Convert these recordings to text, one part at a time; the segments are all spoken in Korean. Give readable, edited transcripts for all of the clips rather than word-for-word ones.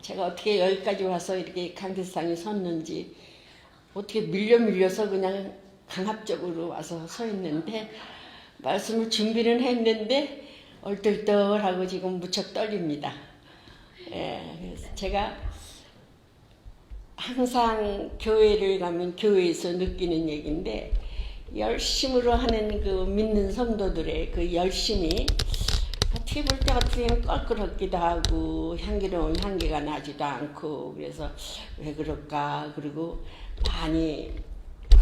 제가 어떻게 여기까지 와서 이렇게 강대상에 섰는지, 어떻게 밀려서 그냥 강압적으로 와서 서 있는데, 말씀을 준비는 했는데 얼떨떨하고 지금 무척 떨립니다. 그래서 제가 항상 교회를 가면 교회에서 느끼는 얘기인데, 열심으로 하는 그 믿는 성도들의 그 열심이 어떻게 볼 때 어떻게 껄끄럽기도 하고 향기로운 향기가 나지도 않고, 그래서 왜 그럴까, 그리고 많이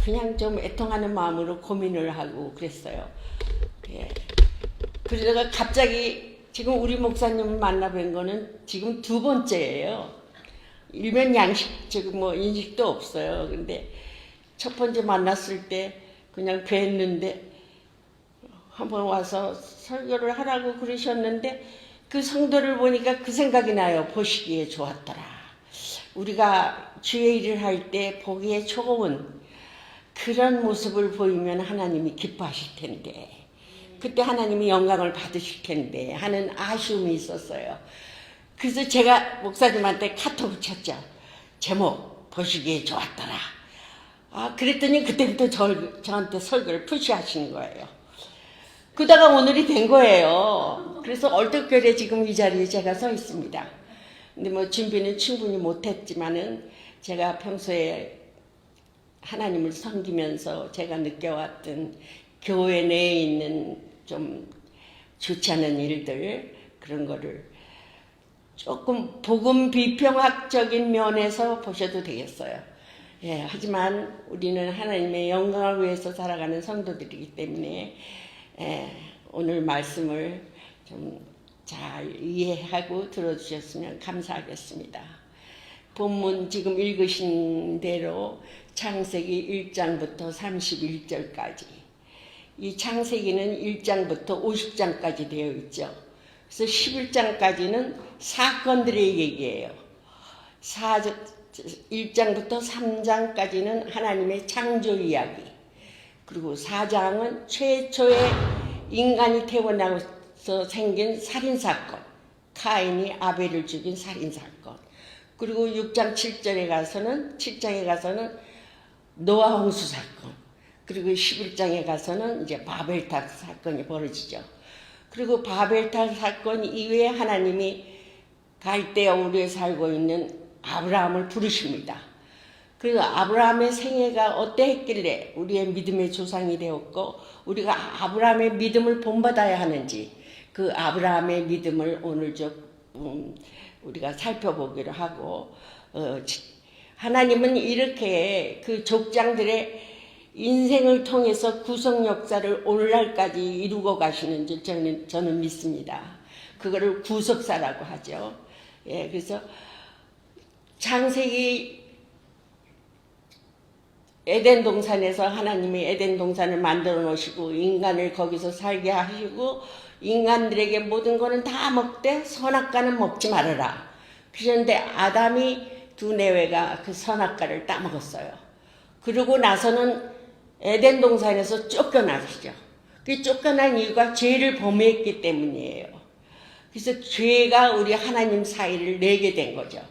그냥 좀 애통하는 마음으로 고민을 하고 그랬어요. 그러다가 갑자기 지금 우리 목사님을 만나뵌 거는 지금 두 번째예요. 일면 양식, 지금 뭐 인식도 없어요. 근데 첫 번째 만났을 때 그냥 뵀는데 한번 와서 설교를 하라고 그러셨는데, 그 성도를 보니까 그 생각이 나요. 보시기에 좋았더라. 우리가 주의 일을 할 때 보기에 좋은 그런 모습을 보이면 하나님이 기뻐하실 텐데, 그때 하나님이 영광을 받으실 텐데 하는 아쉬움이 있었어요. 그래서 제가 목사님한테 카톡을 쳤죠. 제목 보시기에 좋았더라. 그랬더니 그때부터 저한테 설교를 푸시하시는 거예요. 그러다가 오늘이 된 거예요. 그래서 얼떨결에 지금 이 자리에 제가 서 있습니다. 근데 뭐 준비는 충분히 못했지만은 제가 평소에 하나님을 섬기면서 제가 느껴왔던 교회 내에 있는 좀 좋지 않은 일들, 그런 거를 조금 복음 비평학적인 면에서 보셔도 되겠어요. 하지만 우리는 하나님의 영광을 위해서 살아가는 성도들이기 때문에 오늘 말씀을 좀 잘 이해하고 들어주셨으면 감사하겠습니다. 본문 지금 읽으신 대로 창세기 1장부터 31절까지, 이 창세기는 1장부터 50장까지 되어 있죠. 그래서 11장까지는 사건들의 얘기예요. 1장부터 3장까지는 하나님의 창조 이야기, 그리고 4장은 최초의 인간이 태어나서 생긴 살인사건, 카인이 아벨을 죽인 살인사건, 그리고 6장 7장에 가서는 노아 홍수 사건, 그리고 11장에 가서는 이제 바벨탑 사건이 벌어지죠. 그리고 바벨탑 사건 이후에 하나님이 갈대아 우르에 살고 있는 아브라함을 부르십니다. 그리고 아브라함의 생애가 어떠했길래 우리의 믿음의 조상이 되었고, 우리가 아브라함의 믿음을 본받아야 하는지, 그 아브라함의 믿음을 오늘 우리가 살펴보기로 하고, 하나님은 이렇게 그 족장들의 인생을 통해서 구속 역사를 오늘날까지 이루고 가시는 줄 저는 믿습니다. 그거를 구속사라고 하죠. 그래서 창세기 에덴 동산에서 하나님이 에덴 동산을 만들어 놓으시고 인간을 거기서 살게 하시고, 인간들에게 모든 거는 다 먹되 선악과는 먹지 말아라. 그런데 아담이 두뇌외가 그 선악과를 따먹었어요. 그러고 나서는 에덴 동산에서 쫓겨나시죠. 그 쫓겨난 이유가 죄를 범했기 때문이에요. 그래서 죄가 우리 하나님 사이를 내게 된 거죠.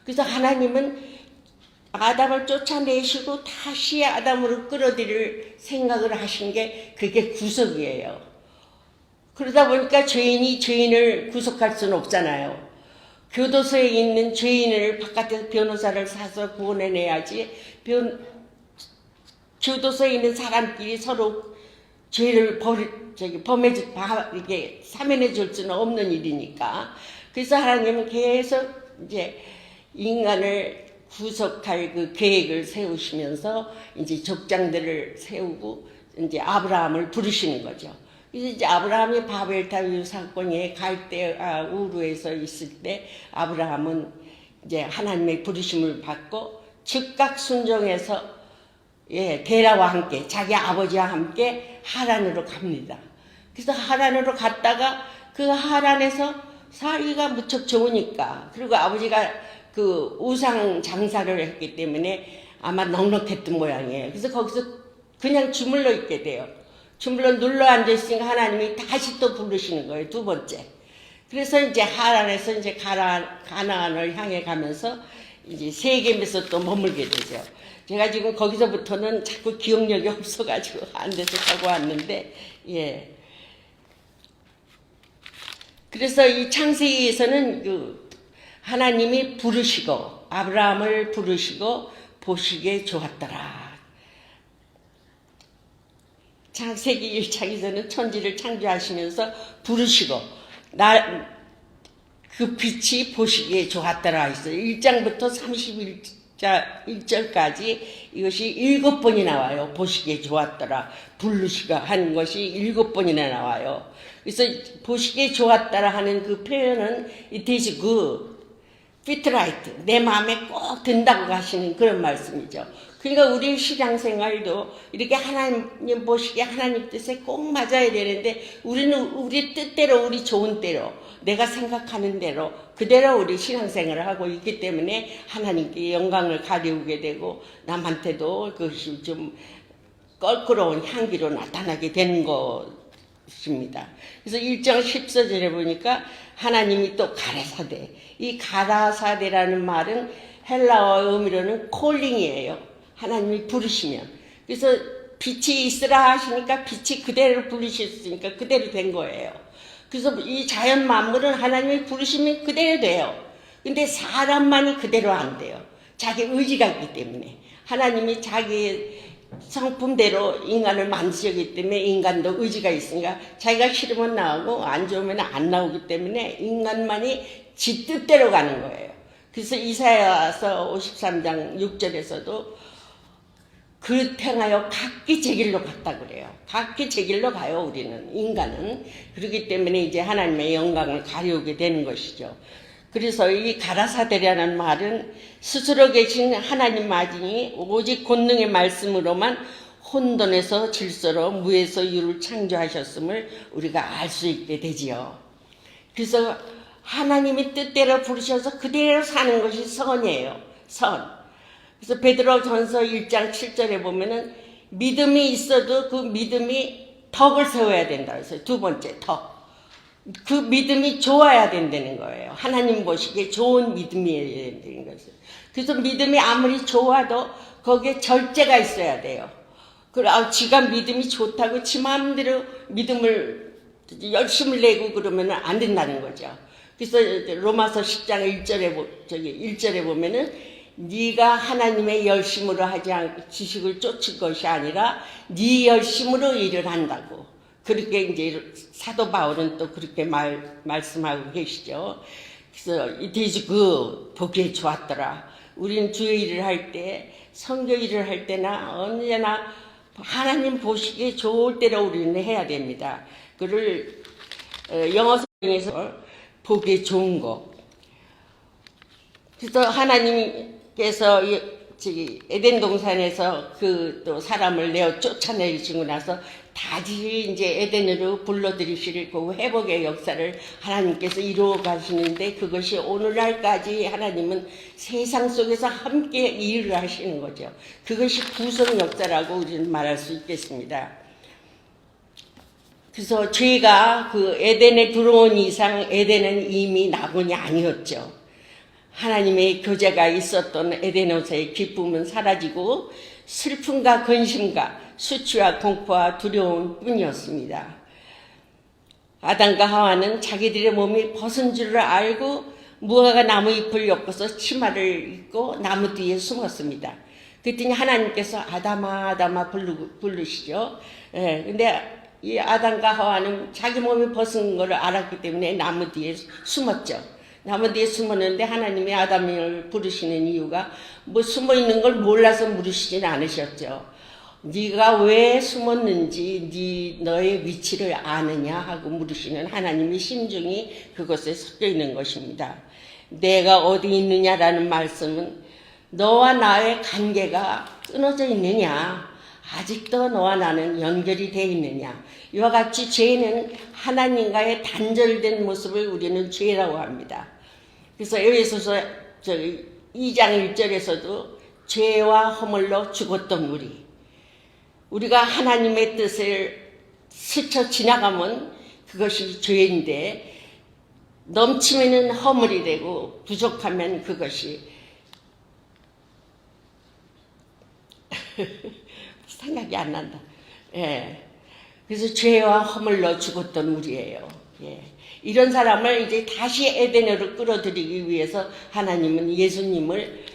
그래서 하나님은 아담을 쫓아내시고 다시 아담으로 끌어들일 생각을 하신 게 그게 구속이에요. 그러다 보니까 죄인이 죄인을 구속할 수는 없잖아요. 교도소에 있는 죄인을 바깥에서 변호사를 사서 구원해내야지, 교도소에 있는 사람끼리 서로 죄를 이게 사면해 줄 수는 없는 일이니까. 그래서 하나님은 계속 이제 인간을 구속할 그 계획을 세우시면서 이제 족장들을 세우고 이제 아브라함을 부르시는 거죠. 그래서 이제 아브라함이 바벨탑 사건에 갈대아 우르에서 있을 때 아브라함은 이제 하나님의 부르심을 받고 즉각 순종해서 데라와 함께, 자기 아버지와 함께 하란으로 갑니다. 그래서 하란으로 갔다가 그 하란에서 살기가 무척 좋으니까, 그리고 아버지가 그 우상 장사를 했기 때문에 아마 넉넉했던 모양이에요. 그래서 거기서 그냥 주물러 있게 돼요. 주물러 눌러 앉아있으니까 하나님이 다시 또 부르시는 거예요. 두 번째. 그래서 이제 하란에서 이제 가나안을 향해 가면서 이제 세겜에서 또 머물게 되죠. 제가 지금 거기서부터는 자꾸 기억력이 없어가지고 안 돼서 가고 왔는데, 예. 그래서 이 창세기에서는 그 하나님이 부르시고 아브라함을 부르시고 보시기에 좋았더라. 창세기 1장에서는 천지를 창조하시면서 부르시고 그 빛이 보시기에 좋았더라 했어요. 1장부터 31절까지 이것이 7번이 나와요. 보시기에 좋았더라. 부르시가 한 것이 7번이나 나와요. 그래서 보시기에 좋았더라 하는 그 표현은 it is good, fit right, 내 마음에 꼭 든다고 하시는 그런 말씀이죠. 그러니까 우리 신앙생활도 이렇게 하나님 보시기에 하나님 뜻에 꼭 맞아야 되는데 우리는 우리 뜻대로 우리 좋은 대로 내가 생각하는 대로 그대로 우리 신앙생활을 하고 있기 때문에 하나님께 영광을 가리우게 되고 남한테도 그것이 좀 껄끄러운 향기로 나타나게 되는 것입니다. 그래서 1장 14절에 보니까 하나님이 또 가라사대, 이 가라사대라는 말은 헬라어 의미로는 콜링이에요. 하나님이 부르시면. 그래서 빛이 있으라 하시니까 빛이 그대로 부르셨으니까 그대로 된 거예요. 그래서 이 자연 만물은 하나님이 부르시면 그대로 돼요. 근데 사람만이 그대로 안 돼요. 자기 의지가 있기 때문에. 하나님이 자기 성품대로 인간을 만드셨기 때문에 인간도 의지가 있으니까 자기가 싫으면 나오고 안 좋으면 안 나오기 때문에 인간만이 지 뜻대로 가는 거예요. 그래서 이사야서 53장 6절에서도 그릇 행하여 각기 제 길로 갔다 그래요. 각기 제 길로 가요. 우리는 인간은. 그렇기 때문에 이제 하나님의 영광을 가려우게 되는 것이죠. 그래서 이 가라사대라는 말은 스스로 계신 하나님 마진이 오직 권능의 말씀으로만 혼돈에서 질서로 무에서 유를 창조하셨음을 우리가 알 수 있게 되지요. 그래서 하나님이 뜻대로 부르셔서 그대로 사는 것이 선이에요. 선. 그래서 베드로전서 1장 7절에 보면은 믿음이 있어도 그 믿음이 덕을 세워야 된다 그래서 두 번째 덕. 그 믿음이 좋아야 된다는 거예요. 하나님 보시기에 좋은 믿음이어야 된다는 것을. 그래서 믿음이 아무리 좋아도 거기에 절제가 있어야 돼요. 지가 믿음이 좋다고 지 마음대로 믿음을 열심을 내고 그러면 안 된다는 거죠. 그래서 로마서 10장 1절에 보면은 네가 하나님의 열심으로 하지 않고 지식을 쫓을 것이 아니라 네 열심으로 일을 한다고. 그렇게 이제 사도 바울은 또 그렇게 말씀하고 계시죠. 그래서 it is good, 보기에 좋았더라. 우리는 주의 일을 할 때, 선교 일을 할 때나 언제나 하나님 보시기에 좋을 때로 우리는 해야 됩니다. 그를 영어 성경에서 보기에 좋은 거. 그래서 하나님께서 에덴 동산에서 그 또 사람을 내어 쫓아내시고 나서 다시 이제 에덴으로 불러들이실 그 회복의 역사를 하나님께서 이루어 가시는데 그것이 오늘날까지 하나님은 세상 속에서 함께 일을 하시는 거죠. 그것이 구속 역사라고 우리는 말할 수 있겠습니다. 그래서 죄가 그 에덴에 들어온 이상 에덴은 이미 낙원이 아니었죠. 하나님의 교제가 있었던 에덴에서의 기쁨은 사라지고 슬픔과 근심과 수치와 공포와 두려움 뿐이었습니다. 아담과 하와는 자기들의 몸이 벗은 줄을 알고 무화과 나무 잎을 엮어서 치마를 입고 나무 뒤에 숨었습니다. 그랬더니 하나님께서 아담아 아담아 부르시죠. 근데 이 아담과 하와는 자기 몸이 벗은 것을 알았기 때문에 나무 뒤에 숨었죠. 나무 뒤에 숨었는데 하나님이 아담을 부르시는 이유가 뭐 숨어있는 걸 몰라서 물으시진 않으셨죠. 네가 왜 숨었는지 너의 위치를 아느냐 하고 물으시는 하나님의 심중이 그것에 섞여 있는 것입니다. 내가 어디 있느냐라는 말씀은 너와 나의 관계가 끊어져 있느냐, 아직도 너와 나는 연결이 되어 있느냐. 이와 같이 죄는 하나님과의 단절된 모습을 우리는 죄라고 합니다. 그래서 에베소서 2장 1절에서도 죄와 허물로 죽었던 우리가 하나님의 뜻을 스쳐 지나가면 그것이 죄인데 넘치면은 허물이 되고 부족하면 그것이 생각이 안 난다. 예. 그래서 죄와 허물로 죽었던 우리예요. 예. 이런 사람을 이제 다시 에덴으로 끌어들이기 위해서 하나님은 예수님을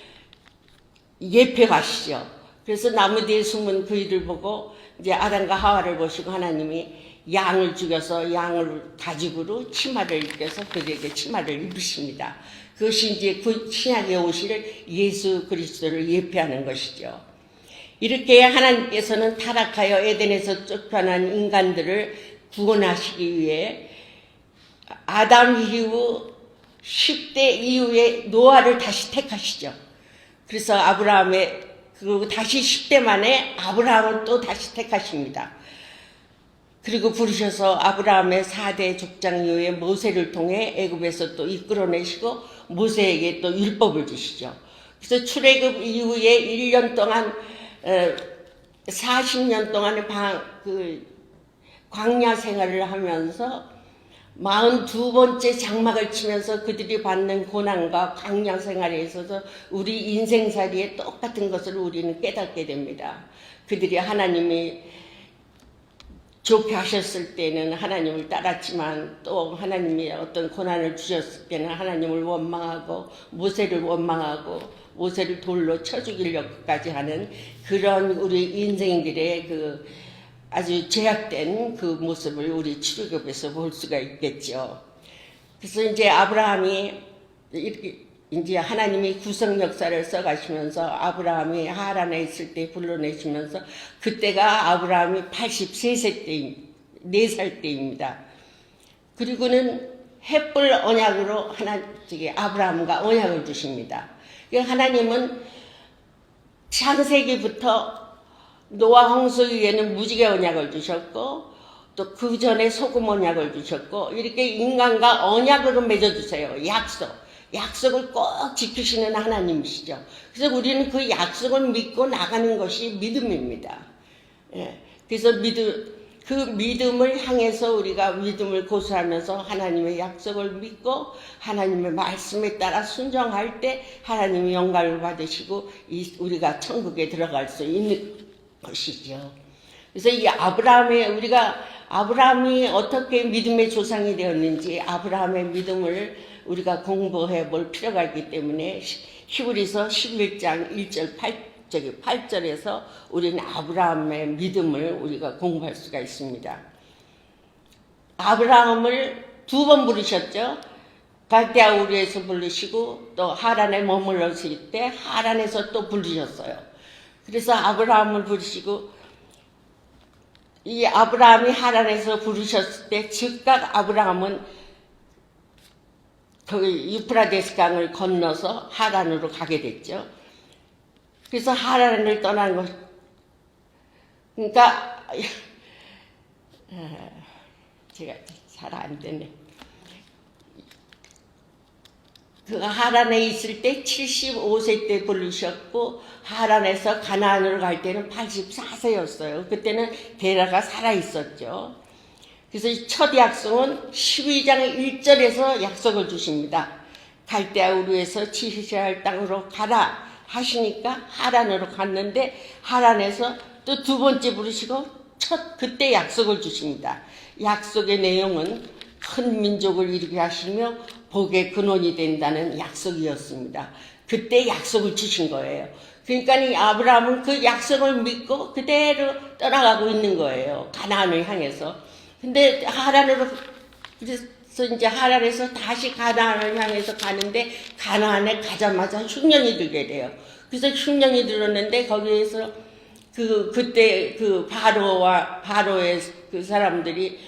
예표 가시죠. 그래서 나무 뒤에 숨은 그 일을 보고 이제 아담과 하와를 보시고 하나님이 양을 죽여서 양을 가죽으로 치마를 입혀서 그들에게 치마를 입으십니다. 그것이 이제 그 신약에 오실 예수 그리스도를 예표하는 것이죠. 이렇게 하나님께서는 타락하여 에덴에서 쫓겨난 인간들을 구원하시기 위해 아담 이후 10대 이후에 노아를 다시 택하시죠. 그래서 아브라함의 그리고 다시 10대 만에 아브라함을 또 다시 택하십니다. 그리고 부르셔서 아브라함의 4대 족장 이후에 모세를 통해 애굽에서 또 이끌어내시고 모세에게 또 율법을 주시죠. 그래서 출애굽 이후에 1년 동안 40년 동안의 광야 생활을 하면서 42번째 장막을 치면서 그들이 받는 고난과 광야 생활에 있어서 우리 인생살이에 똑같은 것을 우리는 깨닫게 됩니다. 그들이 하나님이 좋게 하셨을 때는 하나님을 따랐지만 또 하나님이 어떤 고난을 주셨을 때는 하나님을 원망하고 모세를 원망하고 모세를 돌로 쳐 죽이려고까지 하는 그런 우리 인생들의 그 아주 제약된 그 모습을 우리 출애굽에서 볼 수가 있겠죠. 그래서 이제 아브라함이 이렇게 이제 하나님이 구속 역사를 써가시면서 아브라함이 하란에 있을 때 불러내시면서 그때가 아브라함이 83세 때, 4살 때입니다. 그리고는 햇불 언약으로 아브라함과 언약을 주십니다. 하나님은 창세기부터 노아 홍수 위에는 무지개 언약을 주셨고 또 그 전에 소금 언약을 주셨고 이렇게 인간과 언약으로 맺어주세요. 약속을 꼭 지키시는 하나님이시죠. 그래서 우리는 그 약속을 믿고 나가는 것이 믿음입니다. 예. 그래서 그 믿음을 향해서 우리가 믿음을 고수하면서 하나님의 약속을 믿고 하나님의 말씀에 따라 순종할 때 하나님이 영광을 받으시고 우리가 천국에 들어갈 수 있는 것이죠. 그래서 이 아브라함이 어떻게 믿음의 조상이 되었는지 아브라함의 믿음을 우리가 공부해 볼 필요가 있기 때문에 히브리서 11장 1절 8절에서 우리는 아브라함의 믿음을 우리가 공부할 수가 있습니다. 아브라함을 2번 부르셨죠. 갈대아 우르에서 부르시고 또 하란에 머물렀을 때 하란에서 또 부르셨어요. 그래서 아브라함을 부르시고 이 아브라함이 하란에서 부르셨을 때 즉각 아브라함은 거기 유프라데스 강을 건너서 하란으로 가게 됐죠. 그래서 하란을 떠난 것. 그러니까 제가 잘 안 되네. 그 하란에 있을 때 75세 때 부르셨고 하란에서 가나안으로 갈 때는 84세였어요. 그때는 데라가 살아 있었죠. 그래서 첫 약속은 12장 1절에서 약속을 주십니다. 갈대아 우르에서 지시셔야 할 땅으로 가라 하시니까 하란으로 갔는데 하란에서 또 2번째 부르시고 그때 약속을 주십니다. 약속의 내용은 큰 민족을 이루게 하시며 복의 근원이 된다는 약속이었습니다. 그때 약속을 주신 거예요. 그러니까 이 아브라함은 그 약속을 믿고 그대로 떠나가고 있는 거예요. 가나안을 향해서. 근데 그래서 이제 하란에서 다시 가나안을 향해서 가는데 가나안에 가자마자 흉년이 들게 돼요. 그래서 흉년이 들었는데 거기에서 그때 그 바로의 그 사람들이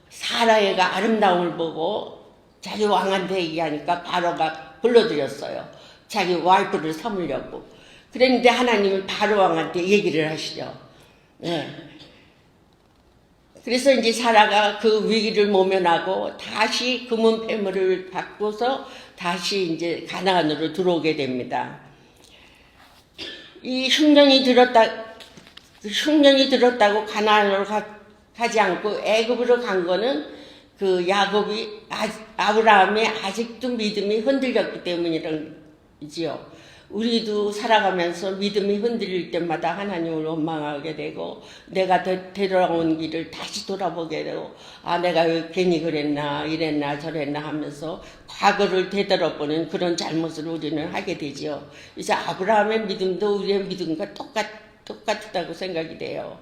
사라의가 아름다움을 보고 자기 왕한테 얘기하니까 바로가 불러들였어요. 자기 와이프를 삼으려고. 그랬는데 하나님은 바로 왕한테 얘기를 하시죠. 네. 그래서 이제 사라가 그 위기를 모면하고 다시 금은 폐물을 받고서 다시 이제 가나안으로 들어오게 됩니다. 이 흉년이 들었다고 가나안으로 가지 않고 애굽으로 간 거는 그 야곱이 아브라함의 아직도 믿음이 흔들렸기 때문이지요. 우리도 살아가면서 믿음이 흔들릴 때마다 하나님을 원망하게 되고 내가 되돌아온 길을 다시 돌아보게 되고 내가 괜히 그랬나 이랬나 저랬나 하면서 과거를 되돌아보는 그런 잘못을 우리는 하게 되지요. 이제 아브라함의 믿음도 우리의 믿음과 똑같다고 생각이 돼요.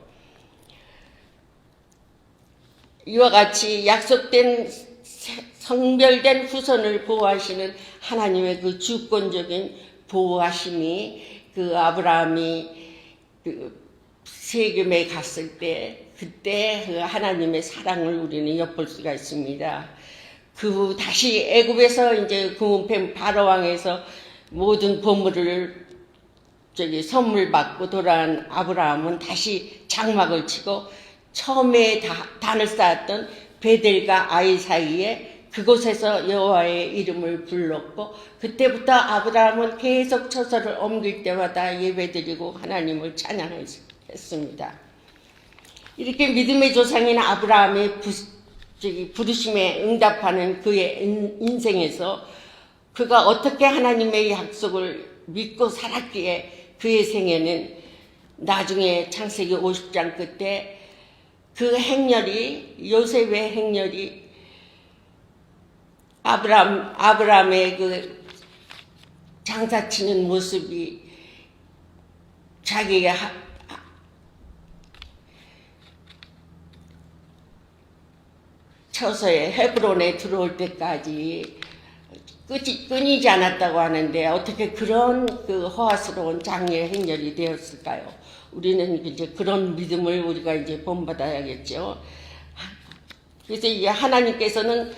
이와 같이 약속된 성별된 후손을 보호하시는 하나님의 그 주권적인 보호하심이 그 아브라함이 그 세겜에 갔을 때 그때 그 하나님의 사랑을 우리는 엿볼 수가 있습니다. 그 후 다시 애굽에서 이제 그 바로 왕에서 모든 보물을 선물 받고 돌아온 아브라함은 다시 장막을 치고 처음에 단을 쌓았던 베델과 아이 사이에 그곳에서 여호와의 이름을 불렀고 그때부터 아브라함은 계속 처소를 옮길 때마다 예배드리고 하나님을 찬양했습니다. 이렇게 믿음의 조상인 아브라함의 부르심에 응답하는 그의 인생에서 그가 어떻게 하나님의 약속을 믿고 살았기에 그의 생애는 나중에 창세기 50장 끝에 그 행렬이 요셉의 행렬이 아브라함의 그 장사치는 모습이 자기가 처소에 헤브론에 들어올 때까지 끊이지 않았다고 하는데 어떻게 그런 그 허화스러운 장례 행렬이 되었을까요? 우리는 이제 그런 믿음을 우리가 이제 본받아야겠죠. 그래서 이제 하나님께서는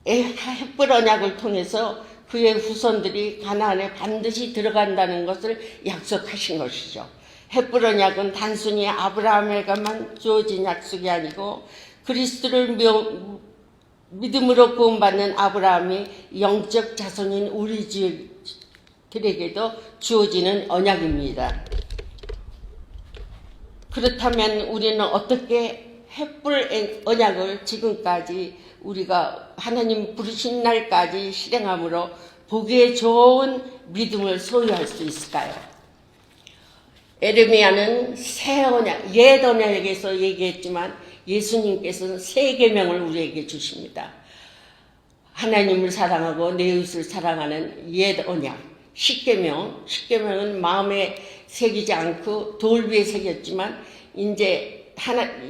햇불 언약을 통해서 그의 후손들이 가나안에 반드시 들어간다는 것을 약속하신 것이죠. 햇불 언약은 단순히 아브라함에게만 주어진 약속이 아니고 그리스도를 믿음으로 구원받는 아브라함이 영적 자손인 우리 주들에게도 주어지는 언약입니다. 그렇다면 우리는 어떻게 햇불 언약을 지금까지 우리가 하나님 부르신 날까지 실행함으로 보기에 좋은 믿음을 소유할 수 있을까요? 에르미야는 새 언약, 옛 언약에서 얘기했지만 예수님께서는 새 계명을 우리에게 주십니다. 하나님을 사랑하고 내 이웃을 사랑하는 옛 언약, 십계명은 마음에 새기지 않고 돌 위에 새겼지만 이제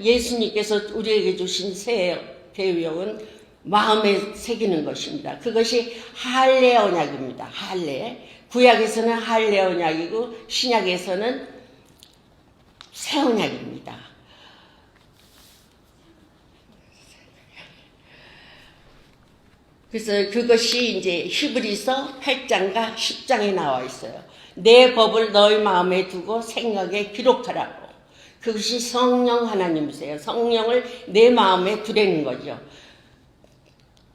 예수님께서 우리에게 주신 새 계명은 마음에 새기는 것입니다. 그것이 할례 언약입니다. 할례. 구약에서는 할례 언약이고 신약에서는 새 언약입니다. 그래서 그것이 이제 히브리서 8장과 10장에 나와 있어요. 내 법을 너희 마음에 두고 생각에 기록하라고. 그것이 성령 하나님이세요. 성령을 내 마음에 두라는 거죠.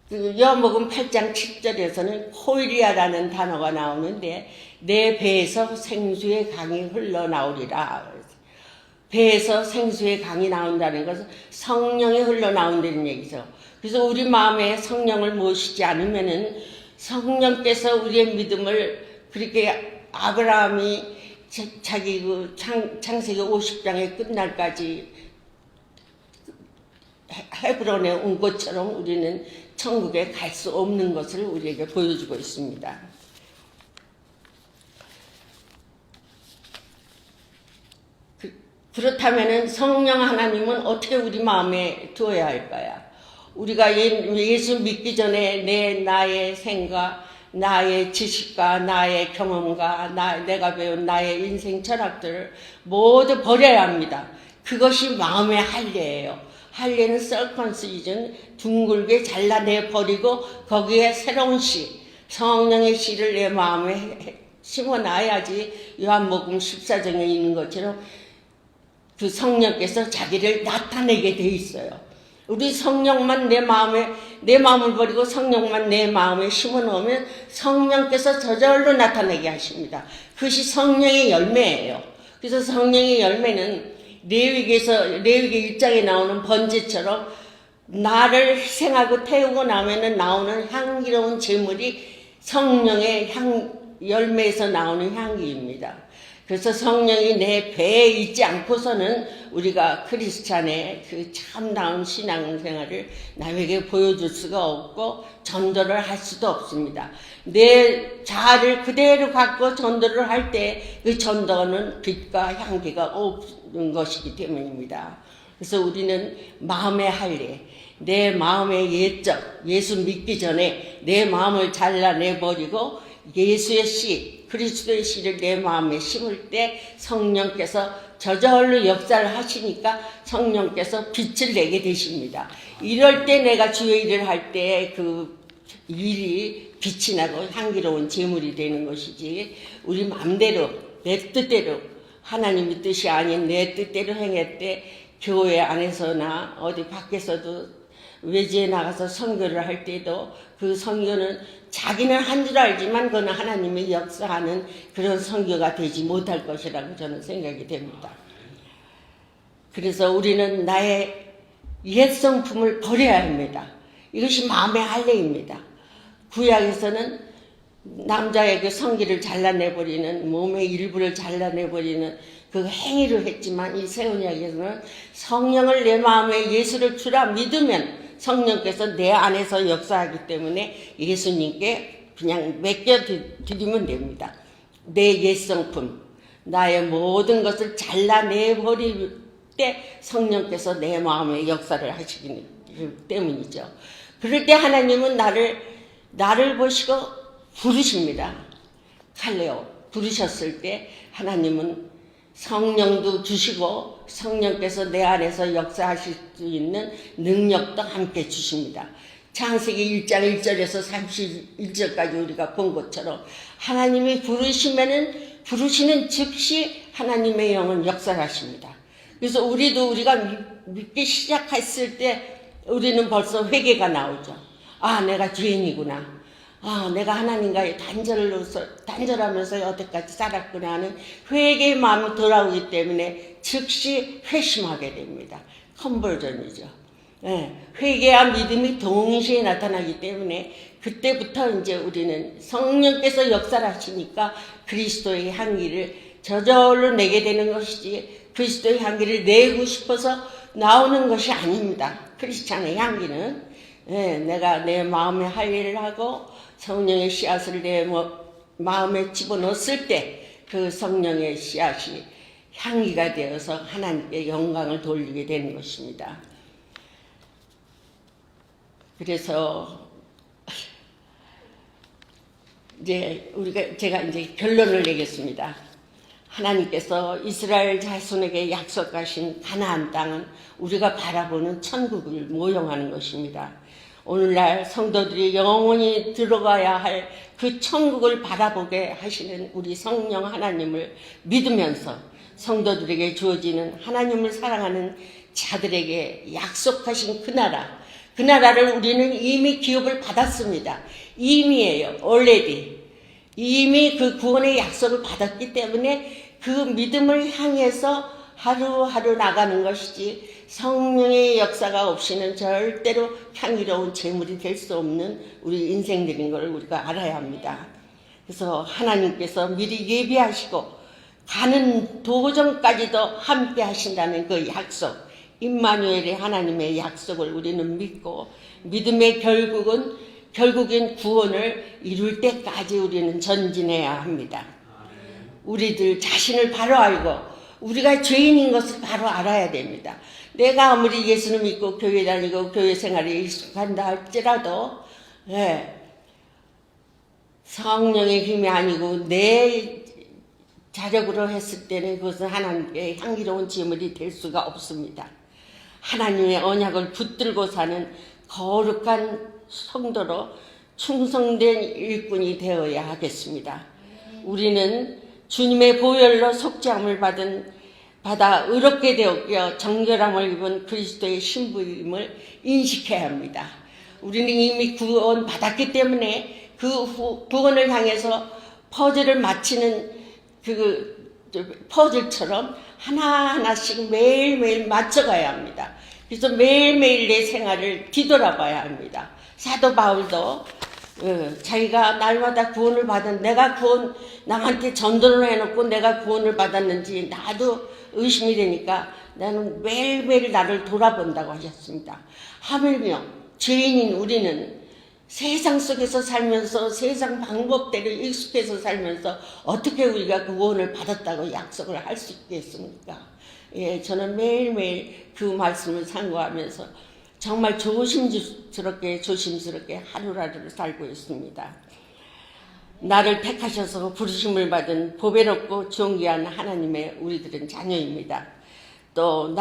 그 요한복음 8장 7절에서는 호이리아라는 단어가 나오는데 내 배에서 생수의 강이 흘러나오리라. 배에서 생수의 강이 나온다는 것은 성령이 흘러나온다는 얘기죠. 그래서 우리 마음에 성령을 모시지 않으면은 성령께서 우리의 믿음을 그렇게 아브라함이 자기 그 창세기 50장의 끝날까지 헤브론에 온 것처럼 우리는 천국에 갈 수 없는 것을 우리에게 보여주고 있습니다. 그렇다면 성령 하나님은 어떻게 우리 마음에 두어야 할까요? 우리가 예수 믿기 전에 나의 생각, 나의 지식과 나의 경험과 내가 배운 나의 인생 철학들을 모두 버려야 합니다. 그것이 마음의 할례예요. 할례는 서컨시즌 둥글게 잘라내 버리고 거기에 새로운 씨, 성령의 씨를 내 마음에 심어놔야지 요한복음 14장에 있는 것처럼 그 성령께서 자기를 나타내게 돼 있어요. 우리 성령만 내 마음을 버리고 성령만 내 마음에 심어놓으면 성령께서 저절로 나타내게 하십니다. 그것이 성령의 열매예요. 그래서 성령의 열매는 레위기 1장에 나오는 번제처럼 나를 희생하고 태우고 나면은 나오는 향기로운 제물이 성령의 열매에서 나오는 향기입니다. 그래서 성령이 내 배에 있지 않고서는 우리가 크리스찬의 그 참다운 신앙생활을 남에게 보여줄 수가 없고 전도를 할 수도 없습니다. 내 자아를 그대로 갖고 전도를 할 때 그 전도는 빛과 향기가 없는 것이기 때문입니다. 그래서 우리는 마음의 할례, 내 마음의 옛적, 예수 믿기 전에 내 마음을 잘라내버리고 예수의 씨, 그리스도의 씨를 내 마음에 심을 때 성령께서 저절로 역사를 하시니까 성령께서 빛을 내게 되십니다. 이럴 때 내가 주의 일을 할 때 그 일이 빛이 나고 향기로운 제물이 되는 것이지, 우리 마음대로 내 뜻대로 하나님의 뜻이 아닌 내 뜻대로 행했대 교회 안에서나 어디 밖에서도 외지에 나가서 선교를 할 때도 그 선교는 자기는 한 줄 알지만 그건 하나님의 역사하는 그런 선교가 되지 못할 것이라고 저는 생각이 됩니다. 그래서 우리는 나의 옛 성품을 버려야 합니다. 이것이 마음의 할례입니다. 구약에서는 남자의 그 성기를 잘라내버리는, 몸의 일부를 잘라내버리는 그 행위를 했지만, 이 새 언약에서는 성령을 내 마음에 예수를 주라 믿으면 성령께서 내 안에서 역사하기 때문에 예수님께 그냥 맡겨드리면 됩니다. 내 옛성품, 나의 모든 것을 잘라내버릴 때 성령께서 내 마음에 역사를 하시기 때문이죠. 그럴 때 하나님은 나를 보시고 부르십니다. 칼레오 부르셨을 때 하나님은 성령도 주시고 성령께서 내 안에서 역사하실 수 있는 능력도 함께 주십니다. 창세기 1장 1절에서 31절까지 우리가 본 것처럼 하나님이 부르시는 즉시 하나님의 영은 역사를 하십니다. 그래서 우리가 믿기 시작했을 때 우리는 벌써 회개가 나오죠. 아, 내가 죄인이구나. 아, 내가 하나님과의 단절하면서 여태까지 살았구나 하는 회개의 마음이 돌아오기 때문에 즉시 회심하게 됩니다. 컨버전이죠. 네, 회개와 믿음이 동시에 나타나기 때문에 그때부터 이제 우리는 성령께서 역사를 하시니까 그리스도의 향기를 저절로 내게 되는 것이지, 그리스도의 향기를 내고 싶어서 나오는 것이 아닙니다. 크리스찬의 향기는 내가 내 마음에 할례를 하고 성령의 씨앗을 내 마음에 집어넣었을 때 그 성령의 씨앗이 향기가 되어서 하나님께 영광을 돌리게 되는 것입니다. 그래서 제가 이제 결론을 내겠습니다. 하나님께서 이스라엘 자손에게 약속하신 가나안 땅은 우리가 바라보는 천국을 모형하는 것입니다. 오늘날 성도들이 영원히 들어가야 할 그 천국을 바라보게 하시는 우리 성령 하나님을 믿으면서 성도들에게 주어지는 하나님을 사랑하는 자들에게 약속하신 그 나라를 우리는 이미 기업을 받았습니다. 이미예요. already. 이미 그 구원의 약속을 받았기 때문에 그 믿음을 향해서 하루하루 나가는 것이지, 성령의 역사가 없이는 절대로 향기로운 제물이 될 수 없는 우리 인생들인 걸 우리가 알아야 합니다. 그래서 하나님께서 미리 예비하시고 가는 도전까지도 함께 하신다는 그 약속, 임마누엘의 하나님의 약속을 우리는 믿고, 믿음의 결국엔 구원을 이룰 때까지 우리는 전진해야 합니다. 우리들 자신을 바로 알고 우리가 죄인인 것을 바로 알아야 됩니다. 내가 아무리 예수를 믿고 교회 다니고 교회 생활에 익숙한다 할지라도 성령의 힘이 아니고 내 자력으로 했을 때는 그것은 하나님께 향기로운 제물이 될 수가 없습니다. 하나님의 언약을 붙들고 사는 거룩한 성도로 충성된 일꾼이 되어야 하겠습니다. 우리는 주님의 보혈로 속죄함을 받아 의롭게 되었고 정결함을 입은 그리스도의 신부임을 인식해야 합니다. 우리는 이미 구원 받았기 때문에 그 구원을 향해서 퍼즐을 맞추는 그 퍼즐처럼 하나하나씩 매일매일 맞춰가야 합니다. 그래서 매일매일 내 생활을 뒤돌아봐야 합니다. 사도 바울도 자기가 날마다 구원을 받은, 내가 구원, 남한테 전도를 해놓고 내가 구원을 받았는지 나도 의심이 되니까 나는 매일매일 나를 돌아본다고 하셨습니다. 하물며 죄인인 우리는 세상 속에서 살면서 세상 방법대로 익숙해서 살면서 어떻게 우리가 구원을 받았다고 약속을 할 수 있겠습니까? 예, 저는 매일매일 그 말씀을 상고하면서 정말 조심스럽게 하루하루를 살고 있습니다. 나를 택하셔서 부르심을 받은 보배롭고 존귀한 하나님의 우리들은 자녀입니다. 또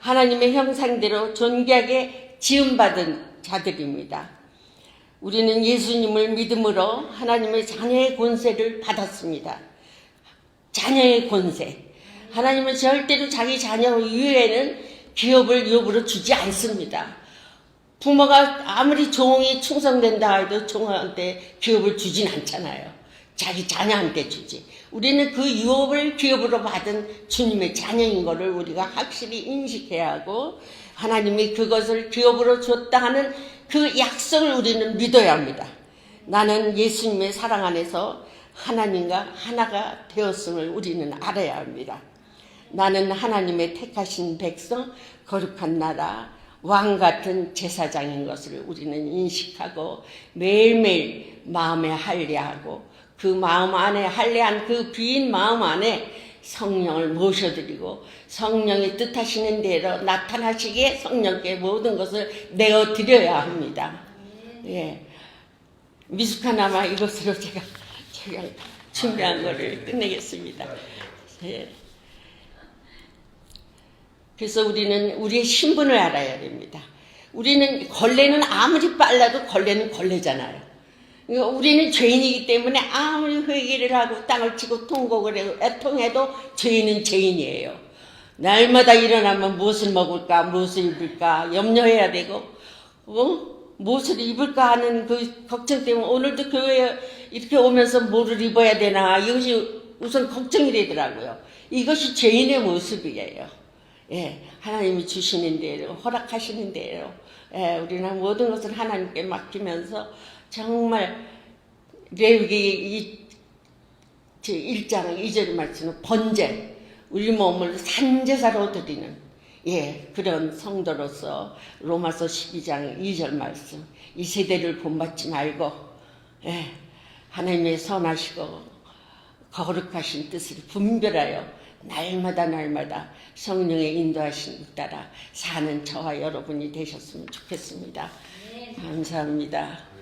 하나님의 형상대로 존귀하게 지음받은 자들입니다. 우리는 예수님을 믿음으로 하나님의 자녀의 권세를 받았습니다. 자녀의 권세. 하나님은 절대로 자기 자녀 이외에는 기업을 유업으로 주지 않습니다. 부모가 아무리 종이 충성된다 해도 종한테 기업을 주진 않잖아요. 자기 자녀한테 주지. 우리는 그 유업을 기업으로 받은 주님의 자녀인 것을 우리가 확실히 인식해야 하고, 하나님이 그것을 기업으로 줬다 하는 그 약속을 우리는 믿어야 합니다. 나는 예수님의 사랑 안에서 하나님과 하나가 되었음을 우리는 알아야 합니다. 나는 하나님의 택하신 백성, 거룩한 나라, 왕 같은 제사장인 것을 우리는 인식하고 매일매일 마음에 할례하고, 그 마음 안에 할례한 그 빈 마음 안에 성령을 모셔드리고 성령이 뜻하시는 대로 나타나시기에 성령께 모든 것을 내어드려야 합니다. 예, 미숙하나마 이것으로 제가 준비한 거를 끝내겠습니다. 예. 그래서 우리는 우리의 신분을 알아야 됩니다. 우리는 걸레는 아무리 빨라도 걸레는 걸레잖아요. 우리는 죄인이기 때문에 아무리 회개를 하고 땅을 치고 통곡을 해도 애통해도 죄인은 죄인이에요. 날마다 일어나면 무엇을 먹을까, 무엇을 입을까 염려해야 되고, 무엇을 입을까 하는 그 걱정 때문에 오늘도 교회에 이렇게 오면서 뭐를 입어야 되나, 이것이 우선 걱정이 되더라고요. 이것이 죄인의 모습이에요. 예, 하나님이 주시는 대로, 허락하시는 대로, 예, 우리는 모든 것을 하나님께 맡기면서 정말 레위기 1장 2절 말씀은 번제, 우리 몸을 산제사로 드리는, 예, 그런 성도로서 로마서 12장 2절 말씀, 이 세대를 본받지 말고, 예, 하나님의 선하시고 거룩하신 뜻을 분별하여 날마다 성령의 인도하심을 따라 사는 저와 여러분이 되셨으면 좋겠습니다. 감사합니다.